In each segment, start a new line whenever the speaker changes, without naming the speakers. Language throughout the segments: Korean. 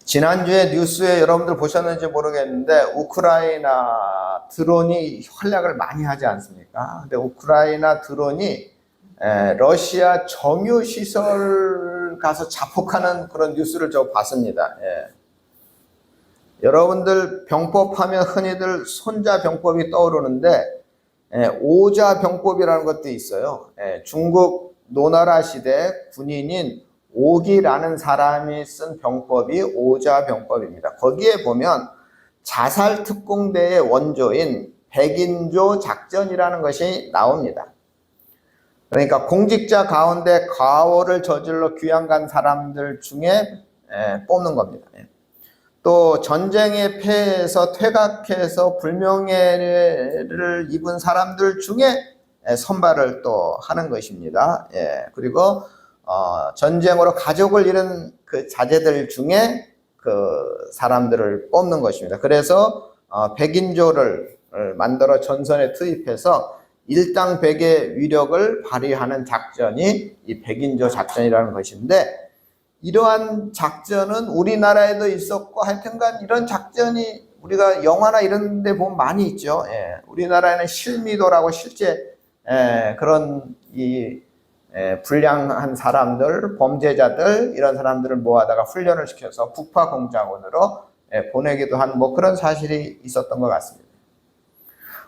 지난주에 뉴스에 여러분들 보셨는지 모르겠는데 우크라이나 드론이 활약을 많이 하지 않습니까? 근데 우크라이나 드론이 러시아 정유시설 가서 자폭하는 그런 뉴스를 저 봤습니다. 여러분들 병법 하면 흔히들 손자병법이 떠오르는데 오자병법이라는 것도 있어요. 중국 노나라 시대 군인인 오기라는 사람이 쓴 병법이 오자병법입니다. 거기에 보면 자살특공대의 원조인 백인조 작전이라는 것이 나옵니다. 그러니까 공직자 가운데 과오를 저질러 귀양 간 사람들 중에 뽑는 겁니다. 또 전쟁에 패해서 퇴각해서 불명예를 입은 사람들 중에 선발을 또 하는 것입니다. 그리고 전쟁으로 가족을 잃은 그 자제들 중에 그 사람들을 뽑는 것입니다. 그래서 백인조를 만들어 전선에 투입해서 일당백의 위력을 발휘하는 작전이 이 백인조 작전이라는 것인데, 이러한 작전은 우리나라에도 있었고 하여튼간 이런 작전이 우리가 영화나 이런 데 보면 많이 있죠. 우리나라에는 실미도라고 실제 그런 불량한 사람들, 범죄자들 이런 사람들을 모아다가 훈련을 시켜서 북파공작원으로 보내기도 한 뭐 그런 사실이 있었던 것 같습니다.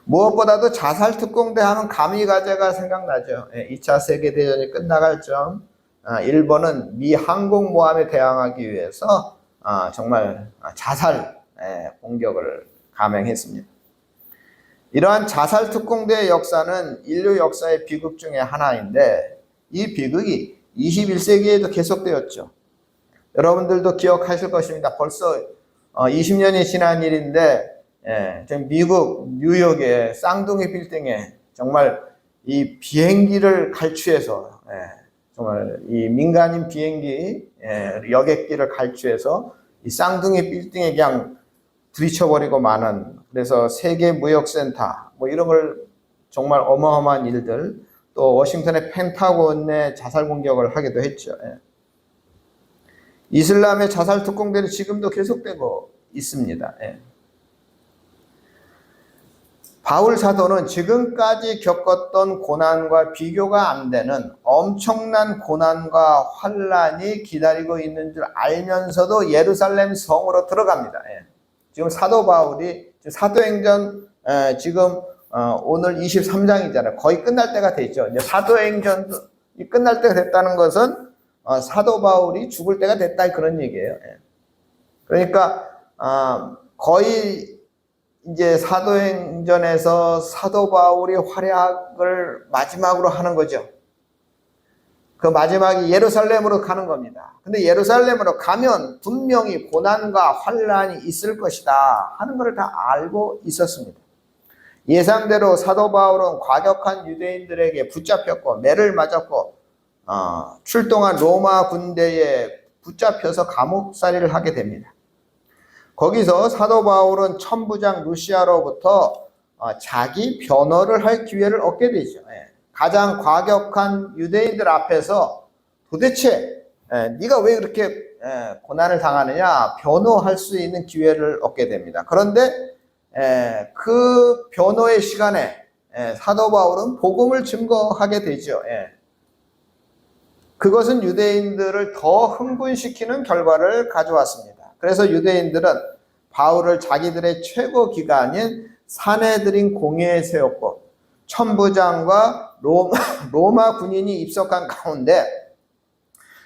무엇보다도 자살특공대 하면 가미가제가 생각나죠. 2차 세계대전이 끝나갈 점 일본은 미 항공모함에 대항하기 위해서 정말 자살 공격을 감행했습니다. 이러한 자살특공대의 역사는 인류 역사의 비극 중에 하나인데, 이 비극이 21세기에도 계속되었죠. 여러분들도 기억하실 것입니다. 벌써 20년이 지난 일인데 미국 뉴욕의 쌍둥이 빌딩에 정말 이 비행기를 갈취해서 정말 이 민간인 비행기 여객기를 갈취해서 이 쌍둥이 빌딩에 그냥 부딪혀버리고 마는, 그래서 세계무역센터 뭐 이런 걸 정말 어마어마한 일들, 또 워싱턴의 펜타곤에 자살 공격을 하기도 했죠. 이슬람의 자살 특공대는 지금도 계속되고 있습니다. 바울 사도는 지금까지 겪었던 고난과 비교가 안 되는 엄청난 고난과 환란이 기다리고 있는 줄 알면서도 예루살렘 성으로 들어갑니다. 지금 사도 바울이 사도행전 지금 오늘 23장이잖아요. 거의 끝날 때가 됐죠. 이제 사도행전이 끝날 때가 됐다는 것은 사도 바울이 죽을 때가 됐다 그런 얘기예요. 그러니까 거의 이제 사도행전에서 사도 바울이 활약을 마지막으로 하는 거죠. 그 마지막이 예루살렘으로 가는 겁니다. 근데 예루살렘으로 가면 분명히 고난과 환란이 있을 것이다 하는 것을 다 알고 있었습니다. 예상대로 사도 바울은 과격한 유대인들에게 붙잡혔고 매를 맞았고 출동한 로마 군대에 붙잡혀서 감옥살이를 하게 됩니다. 거기서 사도 바울은 천부장 루시아로부터 자기 변호를 할 기회를 얻게 되죠. 가장 과격한 유대인들 앞에서 도대체 네가 왜 그렇게 고난을 당하느냐 변호할 수 있는 기회를 얻게 됩니다. 그런데 그 변호의 시간에 사도 바울은 복음을 증거하게 되죠. 그것은 유대인들을 더 흥분시키는 결과를 가져왔습니다. 그래서 유대인들은 바울을 자기들의 최고 기관인 산헤드린 공회에 세웠고 천부장과 로마 군인이 입석한 가운데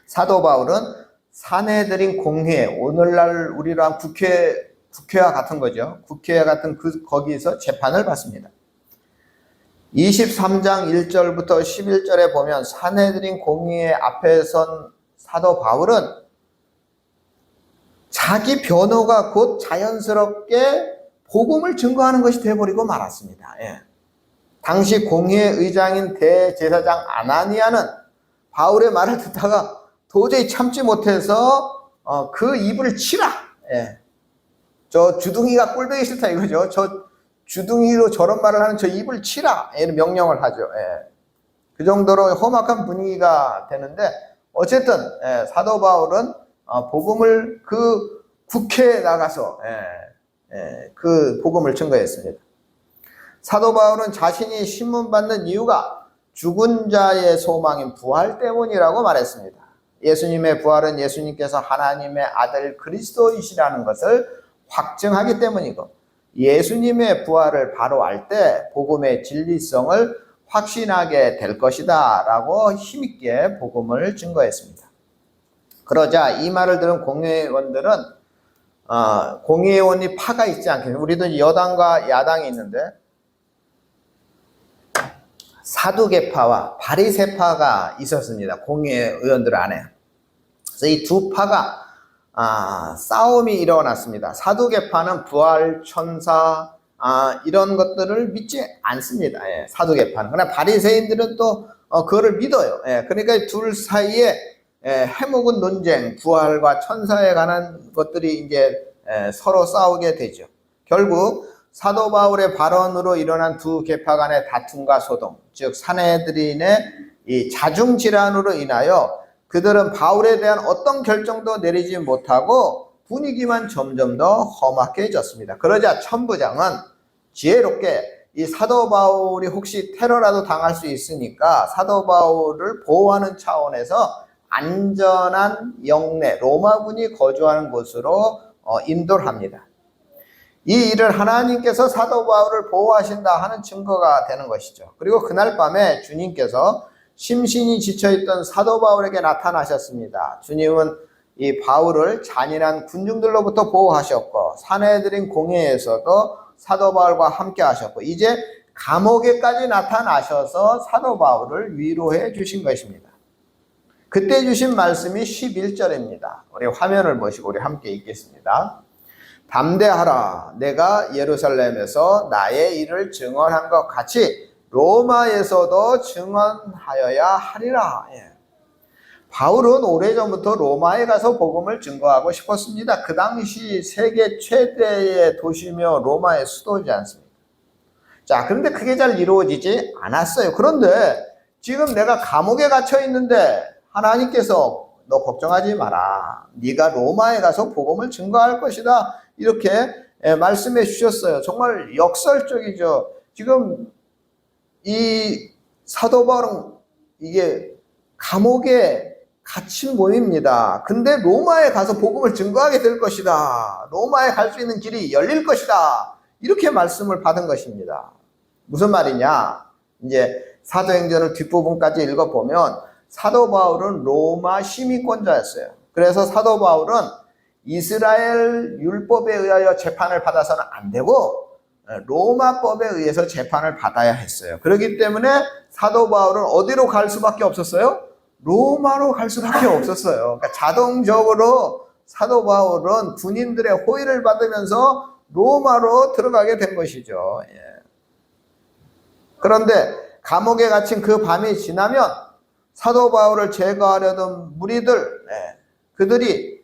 사도 바울은 산헤드린 공회, 오늘날 우리로 한 국회와 같은 거죠. 국회와 같은 거기서 재판을 받습니다. 23장 1절부터 11절에 보면 산헤드린 공회 앞에 선 사도 바울은 자기 변호가 곧 자연스럽게 복음을 증거하는 것이 되어버리고 말았습니다. 당시 공회 의장인 대제사장 아나니아는 바울의 말을 듣다가 도저히 참지 못해서 그 입을 치라. 저 주둥이가 꼴보기 싫다 이거죠. 저 주둥이로 저런 말을 하는 저 입을 치라. 이런 명령을 하죠. 그 정도로 험악한 분위기가 되는데 어쨌든 사도 바울은 복음을 그 국회에 나가서 그 복음을 증거했습니다. 사도 바울은 자신이 신문받는 이유가 죽은 자의 소망인 부활 때문이라고 말했습니다. 예수님의 부활은 예수님께서 하나님의 아들 그리스도이시라는 것을 확증하기 때문이고, 예수님의 부활을 바로 알 때 복음의 진리성을 확신하게 될 것이다 라고 힘있게 복음을 증거했습니다. 그러자 이 말을 들은 공회원들은 공회원이 파가 있지 않겠습니까? 우리도 여당과 야당이 있는데 사두개파와 바리새파가 있었습니다. 공회의원들 안에. 그래서 이 두 파가 싸움이 일어났습니다. 사두개파는 부활, 천사 이런 것들을 믿지 않습니다. 사두개파는. 그러나 바리새인들은 또 그거를 믿어요. 그러니까 둘 사이에 해묵은 논쟁, 부활과 천사에 관한 것들이 이제 서로 싸우게 되죠. 결국 사도 바울의 발언으로 일어난 두 계파 간의 다툼과 소동, 즉 산헤드린의 이 자중 질환으로 인하여 그들은 바울에 대한 어떤 결정도 내리지 못하고 분위기만 점점 더 험악해졌습니다. 그러자 천부장은 지혜롭게 이 사도 바울이 혹시 테러라도 당할 수 있으니까 사도 바울을 보호하는 차원에서 안전한 영내 로마군이 거주하는 곳으로 인도를 합니다. 이 일을 하나님께서 사도 바울을 보호하신다 하는 증거가 되는 것이죠. 그리고 그날 밤에 주님께서 심신이 지쳐있던 사도 바울에게 나타나셨습니다. 주님은 이 바울을 잔인한 군중들로부터 보호하셨고 산헤드린 공회에서도 사도 바울과 함께 하셨고 이제 감옥에까지 나타나셔서 사도 바울을 위로해 주신 것입니다. 그때 주신 말씀이 11절입니다. 우리 화면을 보시고 우리 함께 읽겠습니다. 담대하라. 내가 예루살렘에서 나의 일을 증언한 것 같이 로마에서도 증언하여야 하리라. 바울은 오래전부터 로마에 가서 복음을 증거하고 싶었습니다. 그 당시 세계 최대의 도시며 로마의 수도지 않습니까? 자, 그런데 그게 잘 이루어지지 않았어요. 그런데 지금 내가 감옥에 갇혀 있는데 하나님께서 너 걱정하지 마라. 네가 로마에 가서 복음을 증거할 것이다. 이렇게 말씀해 주셨어요. 정말 역설적이죠. 지금 이 사도 바울은 이게 감옥에 갇힌 모입니다. 근데 로마에 가서 복음을 증거하게 될 것이다. 로마에 갈 수 있는 길이 열릴 것이다. 이렇게 말씀을 받은 것입니다. 무슨 말이냐? 이제 사도행전을 뒷부분까지 읽어보면 사도 바울은 로마 시민권자였어요. 그래서 사도 바울은 이스라엘 율법에 의하여 재판을 받아서는 안 되고 로마법에 의해서 재판을 받아야 했어요. 그렇기 때문에 사도 바울은 어디로 갈 수밖에 없었어요? 로마로 갈 수밖에 없었어요. 그러니까 자동적으로 사도 바울은 군인들의 호의를 받으면서 로마로 들어가게 된 것이죠. 그런데 감옥에 갇힌 그 밤이 지나면 사도 바울을 제거하려던 무리들, 그들이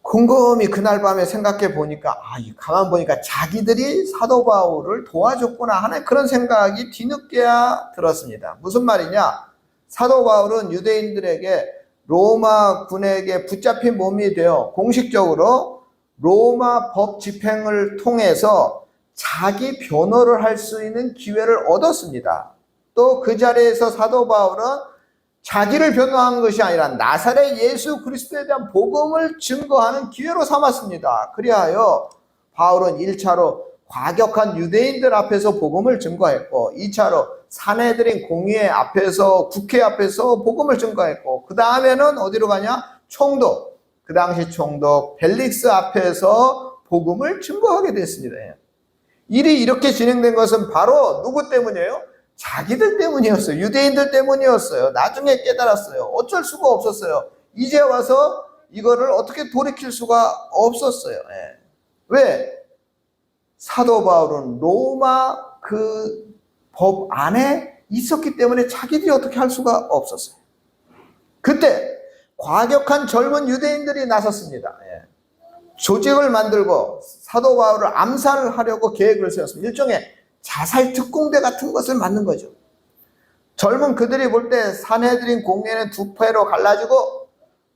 곰곰이 그날 밤에 생각해 보니까 가만 보니까 자기들이 사도 바울을 도와줬구나 하는 그런 생각이 뒤늦게야 들었습니다. 무슨 말이냐? 사도 바울은 유대인들에게 로마 군에게 붙잡힌 몸이 되어 공식적으로 로마 법 집행을 통해서 자기 변호를 할 수 있는 기회를 얻었습니다. 또 그 자리에서 사도 바울은 자기를 변호한 것이 아니라 나사렛 예수 그리스도에 대한 복음을 증거하는 기회로 삼았습니다. 그리하여 바울은 1차로 과격한 유대인들 앞에서 복음을 증거했고 2차로 산헤드린 공회 앞에서 국회 앞에서 복음을 증거했고 그 다음에는 어디로 가냐? 총독, 그 당시 총독 벨릭스 앞에서 복음을 증거하게 됐습니다. 일이 이렇게 진행된 것은 바로 누구 때문이에요? 자기들 때문이었어요. 유대인들 때문이었어요. 나중에 깨달았어요. 어쩔 수가 없었어요. 이제 와서 이거를 어떻게 돌이킬 수가 없었어요. 왜? 사도 바울은 로마 그 법 안에 있었기 때문에 자기들이 어떻게 할 수가 없었어요. 그때 과격한 젊은 유대인들이 나섰습니다. 조직을 만들고 사도 바울을 암살을 하려고 계획을 세웠습니다. 일종의 자살 특공대 같은 것을 만든 거죠. 젊은 그들이 볼 때 산헤드린 공회는 두 패로 갈라지고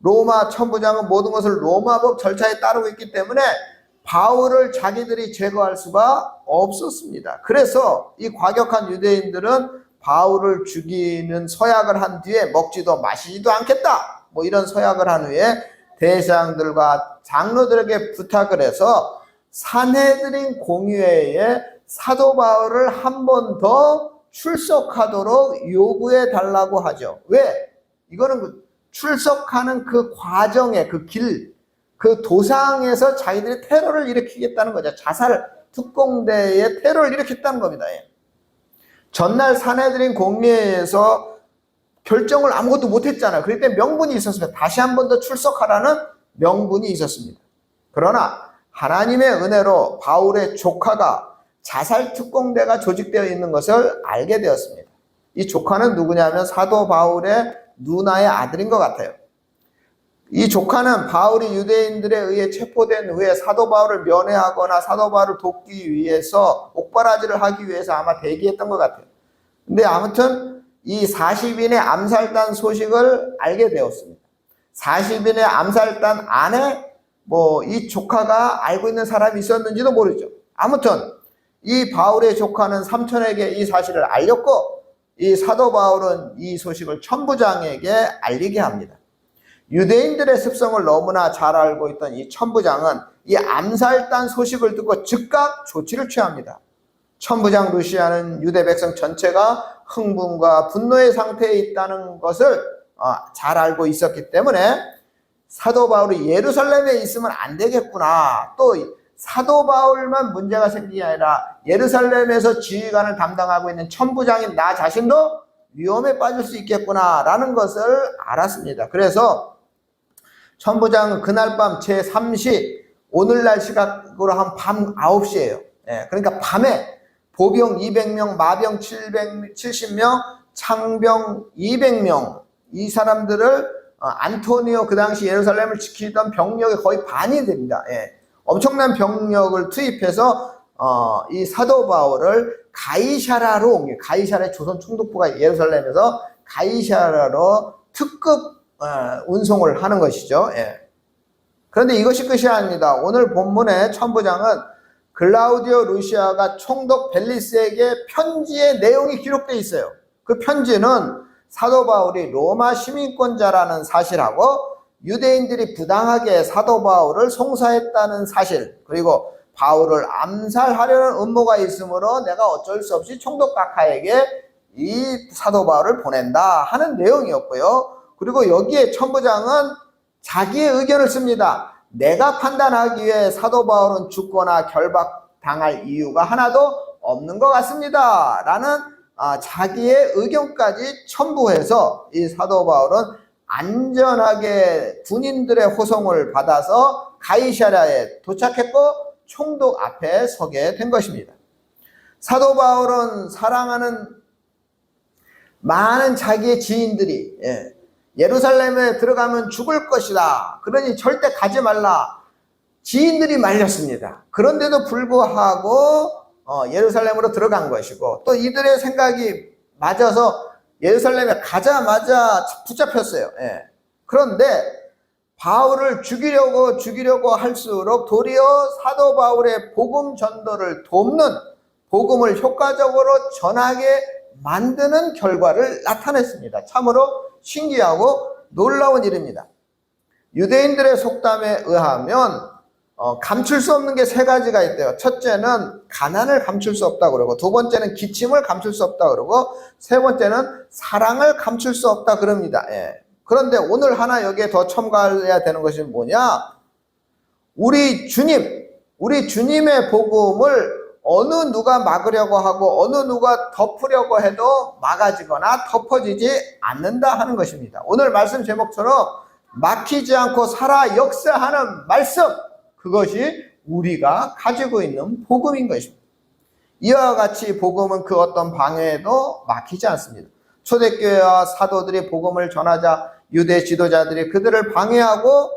로마 천부장은 모든 것을 로마법 절차에 따르고 있기 때문에 바울을 자기들이 제거할 수가 없었습니다. 그래서 이 과격한 유대인들은 바울을 죽이는 서약을 한 뒤에 먹지도 마시지도 않겠다, 뭐 이런 서약을 한 후에 대장들과 장로들에게 부탁을 해서 산헤드린 공의회에 사도 바울을 한 번 더 출석하도록 요구해 달라고 하죠. 왜? 이거는 출석하는 그 과정의 그 길, 그 도상에서 자기들이 테러를 일으키겠다는 거죠. 자살 특공대에 테러를 일으켰다는 겁니다. 전날 산헤드린 공의회에서 결정을 아무것도 못했잖아요. 그럴 때 명분이 있었습니다. 다시 한 번 더 출석하라는 명분이 있었습니다. 그러나 하나님의 은혜로 바울의 조카가 자살 특공대가 조직되어 있는 것을 알게 되었습니다. 이 조카는 누구냐면 사도 바울의 누나의 아들인 것 같아요. 이 조카는 바울이 유대인들에 의해 체포된 후에 사도 바울을 면회하거나 사도 바울을 돕기 위해서 옥바라지를 하기 위해서 아마 대기했던 것 같아요. 근데 아무튼 이 40인의 암살단 소식을 알게 되었습니다. 40인의 암살단 안에 뭐 이 조카가 알고 있는 사람이 있었는지도 모르죠. 아무튼 이 바울의 조카는 삼촌에게 이 사실을 알렸고 이 사도 바울은 이 소식을 천부장에게 알리게 합니다. 유대인들의 습성을 너무나 잘 알고 있던 이 천부장은 이 암살단 소식을 듣고 즉각 조치를 취합니다. 천부장 루시아는 유대 백성 전체가 흥분과 분노의 상태에 있다는 것을 잘 알고 있었기 때문에 사도 바울이 예루살렘에 있으면 안 되겠구나, 또 사도 바울만 문제가 생기는 게 아니라 예루살렘에서 지휘관을 담당하고 있는 천부장인 나 자신도 위험에 빠질 수 있겠구나 라는 것을 알았습니다. 그래서 천부장은 그날 밤 제3시, 오늘날 시각으로 한 밤 9시예요. 그러니까 밤에 보병 200명, 마병 770명, 창병 200명, 이 사람들을 안토니오 그 당시 예루살렘을 지키던 병력의 거의 반이 됩니다. 엄청난 병력을 투입해서 이 사도 바울을 가이사라로 옮겨, 가이사라의 조선 총독부가 예루살렘에서 가이사라로 특급 운송을 하는 것이죠. 그런데 이것이 끝이 아닙니다. 오늘 본문의 천부장은 글라우디오 루시아가 총독 벨리스에게 편지의 내용이 기록되어 있어요. 그 편지는 사도 바울이 로마 시민권자라는 사실하고 유대인들이 부당하게 사도 바울을 송사했다는 사실, 그리고 바울을 암살하려는 음모가 있으므로 내가 어쩔 수 없이 총독 각하에게 이 사도 바울을 보낸다 하는 내용이었고요. 그리고 여기에 천부장은 자기의 의견을 씁니다. 내가 판단하기에 사도 바울은 죽거나 결박당할 이유가 하나도 없는 것 같습니다 라는 자기의 의견까지 첨부해서 이 사도 바울은 안전하게 군인들의 호송을 받아서 가이사랴에 도착했고 총독 앞에 서게 된 것입니다. 사도 바울은 사랑하는 많은 자기의 지인들이 예루살렘에 들어가면 죽을 것이다, 그러니 절대 가지 말라, 지인들이 말렸습니다. 그런데도 불구하고 예루살렘으로 들어간 것이고, 또 이들의 생각이 맞아서 예루살렘에 가자마자 붙잡혔어요. 그런데 바울을 죽이려고 할수록 도리어 사도 바울의 복음 전도를 돕는, 복음을 효과적으로 전하게 만드는 결과를 나타냈습니다. 참으로 신기하고 놀라운 일입니다. 유대인들의 속담에 의하면 감출 수 없는 게 세 가지가 있대요. 첫째는 가난을 감출 수 없다 그러고, 두 번째는 기침을 감출 수 없다 그러고, 세 번째는 사랑을 감출 수 없다 그럽니다. 그런데 오늘 하나 여기에 더 첨가해야 되는 것이 뭐냐? 우리 주님의 복음을 어느 누가 막으려고 하고 어느 누가 덮으려고 해도 막아지거나 덮어지지 않는다 하는 것입니다. 오늘 말씀 제목처럼 막히지 않고 살아 역사하는 말씀, 그것이 우리가 가지고 있는 복음인 것입니다. 이와 같이 복음은 그 어떤 방해에도 막히지 않습니다. 초대교회와 사도들이 복음을 전하자 유대 지도자들이 그들을 방해하고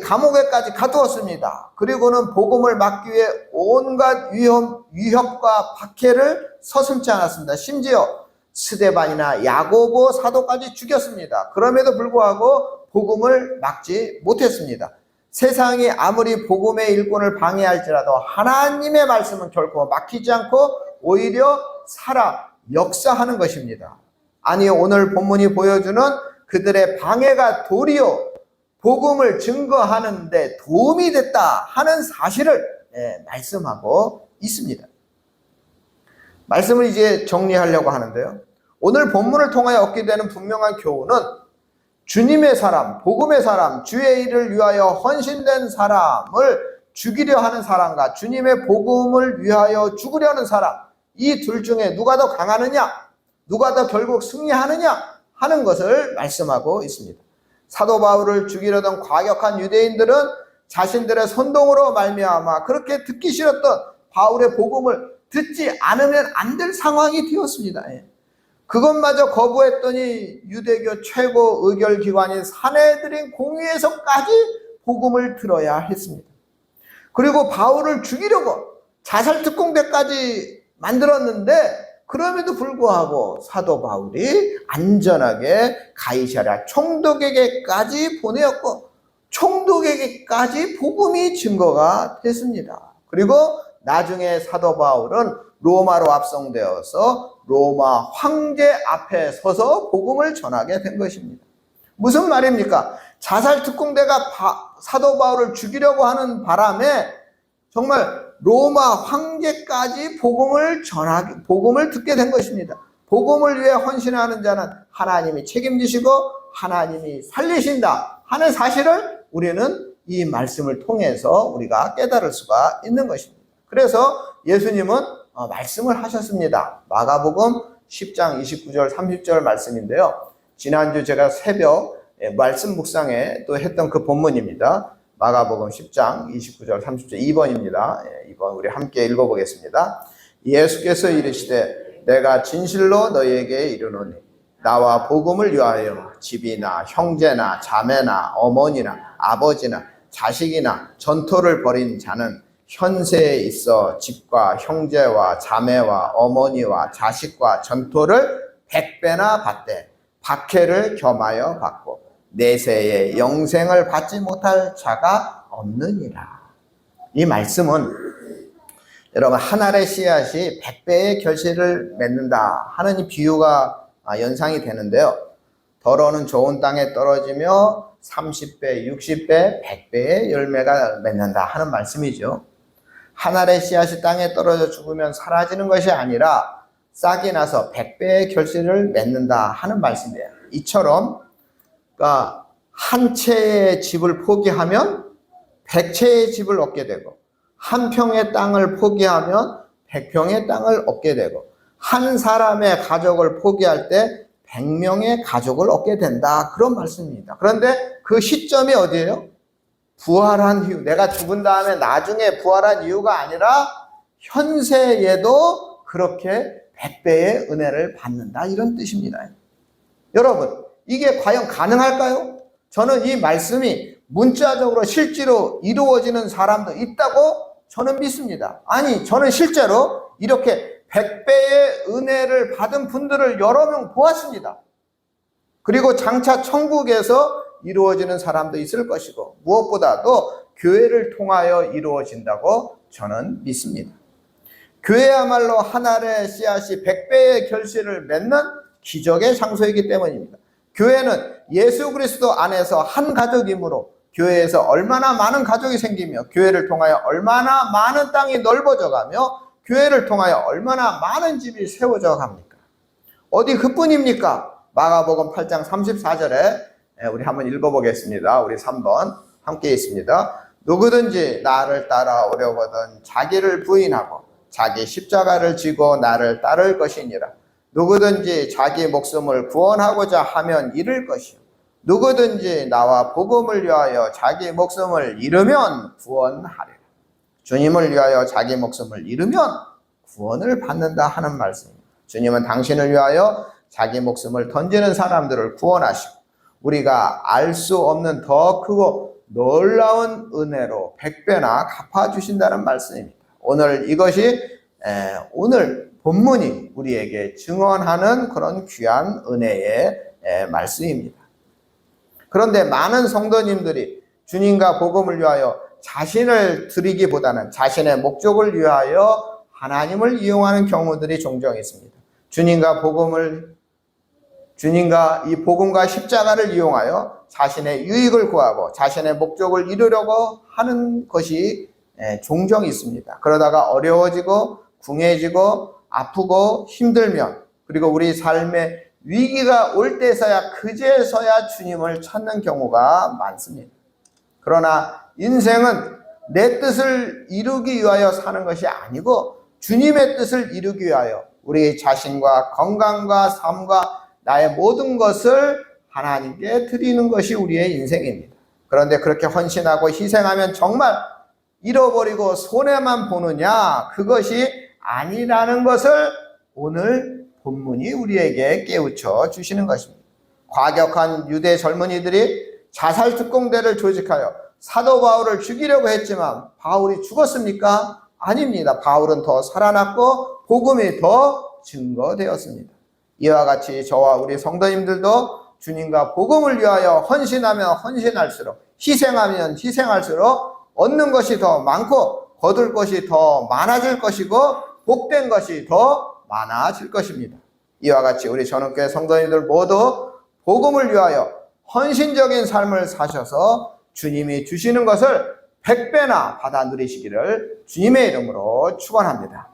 감옥에까지 가두었습니다. 그리고는 복음을 막기 위해 온갖 위협과 박해를 서슴지 않았습니다. 심지어 스데반이나 야고보 사도까지 죽였습니다. 그럼에도 불구하고 복음을 막지 못했습니다. 세상이 아무리 복음의 일꾼을 방해할지라도 하나님의 말씀은 결코 막히지 않고 오히려 살아 역사하는 것입니다. 아니, 오늘 본문이 보여주는 그들의 방해가 도리어 복음을 증거하는 데 도움이 됐다 하는 사실을 말씀하고 있습니다. 말씀을 이제 정리하려고 하는데요. 오늘 본문을 통하여 얻게 되는 분명한 교훈은 주님의 사람, 복음의 사람, 주의 일을 위하여 헌신된 사람을 죽이려 하는 사람과 주님의 복음을 위하여 죽으려는 사람, 이 둘 중에 누가 더 강하느냐, 누가 더 결국 승리하느냐 하는 것을 말씀하고 있습니다. 사도 바울을 죽이려던 과격한 유대인들은 자신들의 선동으로 말미암아 그렇게 듣기 싫었던 바울의 복음을 듣지 않으면 안 될 상황이 되었습니다. 그것마저 거부했더니 유대교 최고 의결기관인 산헤드린 공의에서까지 복음을 들어야 했습니다. 그리고 바울을 죽이려고 자살특공대까지 만들었는데 그럼에도 불구하고 사도 바울이 안전하게 가이사랴 총독에게까지 보내었고 총독에게까지 복음이 증거가 됐습니다. 그리고 나중에 사도 바울은 로마로 압송되어서 로마 황제 앞에 서서 복음을 전하게 된 것입니다. 무슨 말입니까? 자살특공대가 사도 바울을 죽이려고 하는 바람에 정말 로마 황제까지 복음을 듣게 된 것입니다. 복음을 위해 헌신하는 자는 하나님이 책임지시고 하나님이 살리신다 하는 사실을 우리는 이 말씀을 통해서 우리가 깨달을 수가 있는 것입니다. 그래서 예수님은 말씀을 하셨습니다. 마가복음 10장 29절 30절 말씀인데요. 지난주 제가 새벽 말씀 묵상에 또 했던 그 본문입니다. 마가복음 10장 29절 30절 2번입니다. 2번 우리 함께 읽어보겠습니다. 예수께서 이르시되 내가 진실로 너희에게 이르노니 나와 복음을 위하여 집이나 형제나 자매나 어머니나 아버지나 자식이나 전토를 벌인 자는 현세에 있어 집과 형제와 자매와 어머니와 자식과 전토를 100배나 받되 박해를 겸하여 받고 내세에 영생을 받지 못할 자가 없느니라. 이 말씀은 여러분 한 알의 씨앗이 100배의 결실을 맺는다 하는 이 비유가 연상이 되는데요. 더러는 좋은 땅에 떨어지며 30배, 60배, 100배의 열매가 맺는다 하는 말씀이죠. 한 알의 씨앗이 땅에 떨어져 죽으면 사라지는 것이 아니라 싹이 나서 100배의 결실을 맺는다 하는 말씀이에요. 이처럼 그러니까 한 채의 집을 포기하면 100채의 집을 얻게 되고 한 평의 땅을 포기하면 100평의 땅을 얻게 되고 한 사람의 가족을 포기할 때 100명의 가족을 얻게 된다 그런 말씀입니다. 그런데 그 시점이 어디예요? 부활한 이후, 내가 죽은 다음에 나중에 부활한 이유가 아니라 현세에도 그렇게 100배의 은혜를 받는다 이런 뜻입니다. 여러분 이게 과연 가능할까요? 저는 이 말씀이 문자적으로 실제로 이루어지는 사람도 있다고 저는 믿습니다. 아니 저는 실제로 이렇게 100배의 은혜를 받은 분들을 여러 명 보았습니다. 그리고 장차 천국에서 이루어지는 사람도 있을 것이고 무엇보다도 교회를 통하여 이루어진다고 저는 믿습니다. 교회야말로 한 알의 씨앗이 100배의 결실을 맺는 기적의 장소이기 때문입니다. 교회는 예수 그리스도 안에서 한 가족이므로 교회에서 얼마나 많은 가족이 생기며 교회를 통하여 얼마나 많은 땅이 넓어져 가며 교회를 통하여 얼마나 많은 집이 세워져 갑니까? 어디 그뿐입니까? 마가복음 8장 34절에 우리 한번 읽어보겠습니다. 우리 3번 함께 있습니다. 누구든지 나를 따라오려거든 자기를 부인하고 자기 십자가를 지고 나를 따를 것이니라. 누구든지 자기 목숨을 구원하고자 하면 잃을 것이요 누구든지 나와 복음을 위하여 자기 목숨을 잃으면 구원하리라. 주님을 위하여 자기 목숨을 잃으면 구원을 받는다 하는 말씀입니다. 주님은 당신을 위하여 자기 목숨을 던지는 사람들을 구원하시고 우리가 알 수 없는 더 크고 놀라운 은혜로 100배나 갚아주신다는 말씀입니다. 오늘 이것이 오늘 본문이 우리에게 증언하는 그런 귀한 은혜의 말씀입니다. 그런데 많은 성도님들이 주님과 복음을 위하여 자신을 드리기보다는 자신의 목적을 위하여 하나님을 이용하는 경우들이 종종 있습니다. 주님과 이 복음과 십자가를 이용하여 자신의 유익을 구하고 자신의 목적을 이루려고 하는 것이 종종 있습니다. 그러다가 어려워지고 궁해지고 아프고 힘들면, 그리고 우리 삶에 위기가 올 때서야 그제서야 주님을 찾는 경우가 많습니다. 그러나 인생은 내 뜻을 이루기 위하여 사는 것이 아니고 주님의 뜻을 이루기 위하여 우리 자신과 건강과 삶과 나의 모든 것을 하나님께 드리는 것이 우리의 인생입니다. 그런데 그렇게 헌신하고 희생하면 정말 잃어버리고 손해만 보느냐? 그것이 아니라는 것을 오늘 본문이 우리에게 깨우쳐 주시는 것입니다. 과격한 유대 젊은이들이 자살 특공대를 조직하여 사도 바울을 죽이려고 했지만 바울이 죽었습니까? 아닙니다. 바울은 더 살아났고 복음이 더 증거되었습니다. 이와 같이 저와 우리 성도님들도 주님과 복음을 위하여 헌신하면 헌신할수록, 희생하면 희생할수록 얻는 것이 더 많고 거둘 것이 더 많아질 것이고 복된 것이 더 많아질 것입니다. 이와 같이 우리 전원교회 성도님들 모두 복음을 위하여 헌신적인 삶을 사셔서 주님이 주시는 것을 100배나 받아 누리시기를 주님의 이름으로 축원합니다.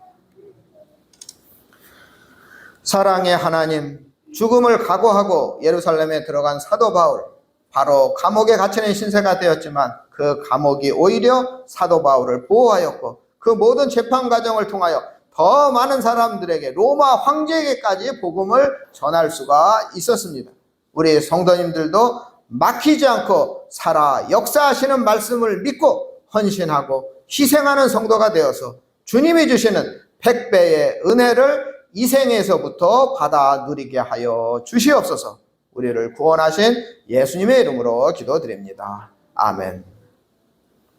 사랑의 하나님, 죽음을 각오하고 예루살렘에 들어간 사도 바울, 바로 감옥에 갇혀있는 신세가 되었지만 그 감옥이 오히려 사도 바울을 보호하였고 그 모든 재판 과정을 통하여 더 많은 사람들에게, 로마 황제에게까지 복음을 전할 수가 있었습니다. 우리 성도님들도 막히지 않고 살아 역사하시는 말씀을 믿고 헌신하고 희생하는 성도가 되어서 주님이 주시는 100배의 은혜를 이 생에서부터 받아 누리게 하여 주시옵소서. 우리를 구원하신 예수님의 이름으로 기도드립니다. 아멘.